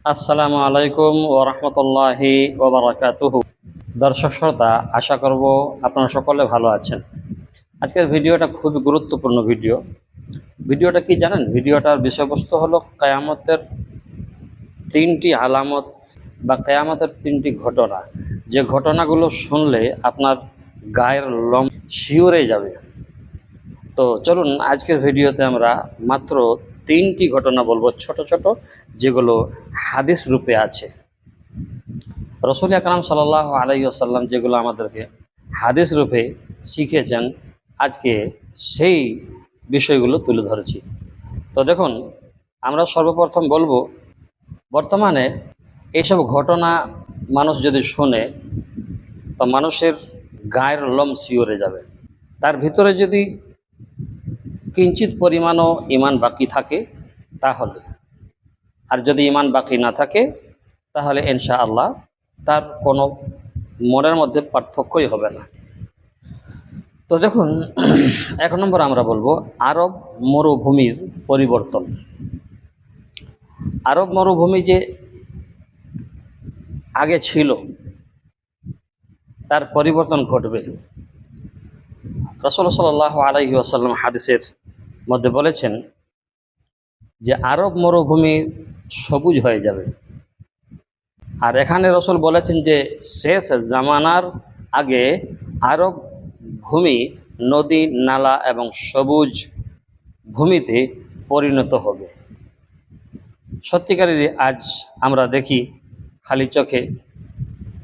আসসালামু আলাইকুম ওয়া রাহমাতুল্লাহি ওয়া বারাকাতুহু। দর্শক শ্রোতা, আশা করব আপনারা সকলে ভালো আছেন। আজকের ভিডিওটা খুবই গুরুত্বপূর্ণ ভিডিওটা কি জানেন? ভিডিওটার বিষয়বস্তু হলো কিয়ামতের তিনটি আলামত বা কিয়ামতের তিনটি ঘটনা, যে ঘটনাগুলো শুনলে আপনার গায়ের লোম শিউরে যাবে। তো চলুন আজকের ভিডিওতে আমরা মাত্র তিনটি ঘটনা বলবো, ছোট ছোট, যেগুলো হাদিস রূপে আছে। রসুল আকরাম সাল্লাল্লাহু আলাইহি ওয়াসাল্লাম যেগুলো আমাদেরকে হাদিস রূপে শিখিয়েছেন, আজকে সেই বিষয়গুলো তুলে ধরেছি। তো দেখুন, আমরা সর্বপ্রথম বলবো, বর্তমানে এইসব ঘটনা মানুষ যদি শোনে তো মানুষের গায়ের লোম শিওরে যাবে। তার ভিতরে যদি কিঞ্চিত পরিমাণও ইমান বাকি থাকে তাহলে, আর যদি ইমান বাকি না থাকে তাহলে ইনশাআল্লাহ তার কোনো মনের মধ্যে পার্থক্যই হবে না। তো দেখুন, এক নম্বর আমরা বলবো আরব মরুভূমির পরিবর্তন। আরব মরুভূমি যে আগে ছিল তার পরিবর্তন ঘটবে। রাসূল সাল্লাল্লাহু আলাইহি ওয়াসাল্লাম হাদিসের মধ্যে বলেছেন যে আরব মরুভূমি সবুজ হয়ে যাবে। আর এখানে রাসূল বলেছেন যে শেষ জামানার আগে আরব ভূমি নদী নালা এবং সবুজ ভূমিতে পরিণত হবে। সত্যিকারেরই আজ আমরা দেখি খালি চোখে,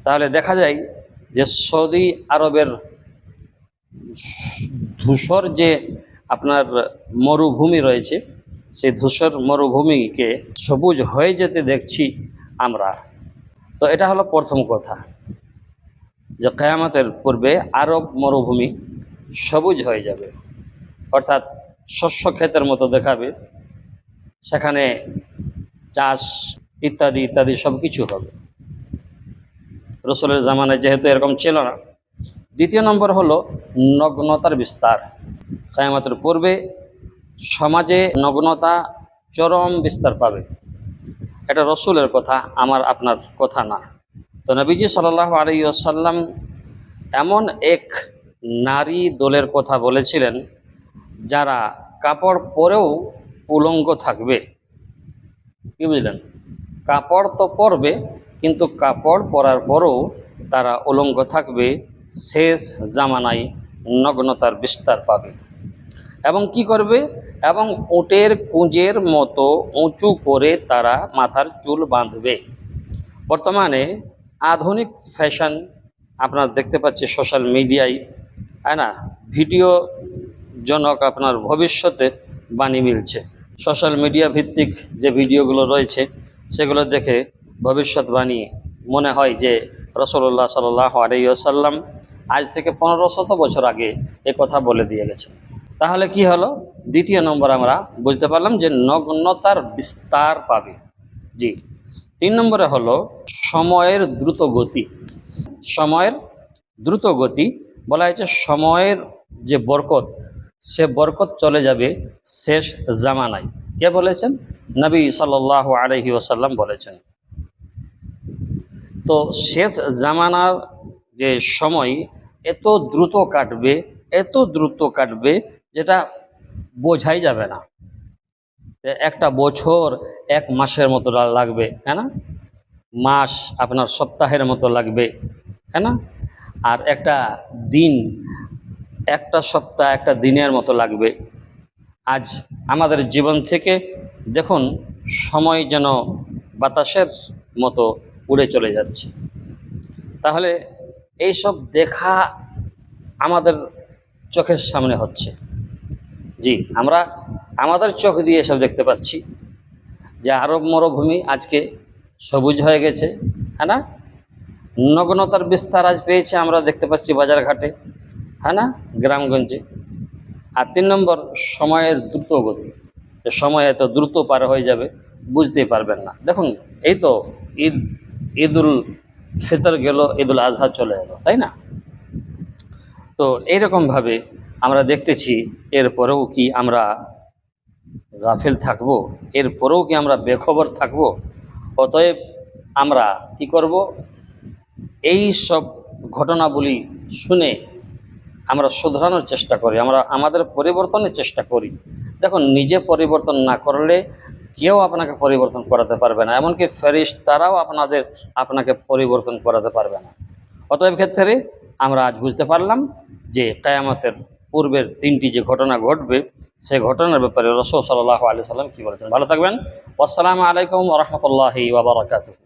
তাহলে দেখা যায় যে সৌদি আরবের ধূসর যে আপনার মরুভূমি রয়েছে, সেই ধূসর মরুভূমিকে সবুজ হয়ে যেতে দেখছি আমরা। তো এটা হলো প্রথম কথা, যে কিয়ামতের পূর্বে আরব মরুভূমি সবুজ হয়ে যাবে, অর্থাৎ শস্য ক্ষেতের মতো দেখাবে, সেখানে চাষ ইত্যাদি ইত্যাদি সব কিছু হবে। রসুলের জামানায় যেহেতু এরকম ছিল না। দ্বিতীয় নম্বর হলো নগ্নতার বিস্তার। কিয়ামতের পূর্বে সমাজে নগ্নতা চরম বিস্তার পাবে। এটা রসুলের কথা, আমার আপনার কথা না। তো নবীজি সাল্লাল্লাহু আলাইহি ওয়াসাল্লাম এমন এক নারী দলের কথা বলেছিলেন যারা কাপড় পরেও উলঙ্গ থাকবে। কি বুঝলেন? কাপড় তো পরবে, কিন্তু কাপড় পরার পরও তারা উলঙ্গ থাকবে। শেষ জামানায় নগ্নতার বিস্তার পাবে। এবং কি করবে? এবং উটের কুঁজের মতো উঁচু করে তারা মাথার চুল বাঁধবে। বর্তমানে আধুনিক ফ্যাশন আপনার দেখতে পাচ্ছি সোশ্যাল মিডিয়ায়, তাই না? ভিডিও জনক আপনার ভবিষ্যতে বাণী মিলছে। সোশ্যাল মিডিয়া ভিত্তিক যে ভিডিওগুলো রয়েছে সেগুলো দেখে ভবিষ্যৎবাণী মনে হয় যে রাসূলুল্লাহ সাল্লাল্লাহু আলাইহি ওয়াসাল্লাম আজ থেকে 1500 বছর আগে এ কথা বলে দিয়ে গেছে। তাহলে কি হলো? দ্বিতীয় নম্বর আমরা বুঝতে পারলাম যে নগ্নতার বিস্তার পাবে। জি। তিন নম্বরে হলো সময়ের দ্রুত গতি। সময়ের দ্রুত গতি বলা হয়েছে, সময়ের যে বরকত, সে বরকত চলে যাবে শেষ জামানায়। কে বলেছেন? নবী সাল্লাল্লাহু আলাইহি ওয়াসাল্লাম বলেছেন। তো শেষ জামানার যে সময় এত দ্রুত কাটবে, এত দ্রুত কাটবে, যেটা বোঝাই যাবে না। একটা বছর এক মাসের মতো লাগবে, হ্যাঁ না? মাস আপনার সপ্তাহের মতো লাগবে, হ্যাঁ না? আর একটা দিন, একটা সপ্তাহ একটা দিনের মতো লাগবে। আজ আমাদের জীবন থেকে দেখুন, সময় যেন বাতাসের মতো উড়ে চলে যাচ্ছে। তাহলে এইসব দেখা আমাদের চোখের সামনে হচ্ছে। জি, আমরা আমাদের চোখ দিয়ে এসব দেখতে পাচ্ছি যে আরব মরুভূমি আজকে সবুজ হয়ে গেছে, হ্যাঁ না? নগ্নতার বিস্তার আজ পেয়েছে, আমরা দেখতে পাচ্ছি বাজারঘাটে, হ্যাঁ না, গ্রামগঞ্জে। আর তিন নম্বর সময়ের দ্রুত গতি। সময় এত দ্রুত পার হয়ে যাবে বুঝতেই পারবেন না। দেখুন, এই তো ঈদ, ঈদুল ফিতর গেল, ঈদুল আজহা চলে এলো, তাই না? তো এইরকমভাবে আমরা দেখতেছি, এরপরেও কি আমরা গাফিল থাকবো? এরপরেও কি আমরা বেখবর থাকবো? অতএব আমরা কি করব, এই সব ঘটনাবলী শুনে আমরা শুধরানোর চেষ্টা করি, আমরা আমাদের পরিবর্তনের চেষ্টা করি। দেখুন, নিজে পরিবর্তন না করলে কেউ আপনাকে পরিবর্তন করাতে পারবে না, এমনকি ফেরেশতারাও আপনাকে পরিবর্তন করাতে পারবে না। অতএব ক্ষেত্রে আমরা আজ বুঝতে পারলাম যে কিয়ামতের পূর্বের 3টি যে ঘটনা ঘটবে, সেই ঘটনার ব্যাপারে রাসূল সাল্লাল্লাহু আলাইহি ওয়াসাল্লাম কি বলেছেন। ভালো থাকবেন। আসসালামু আলাইকুম ওয়া রাহমাতুল্লাহি ওয়া বারাকাতুহু।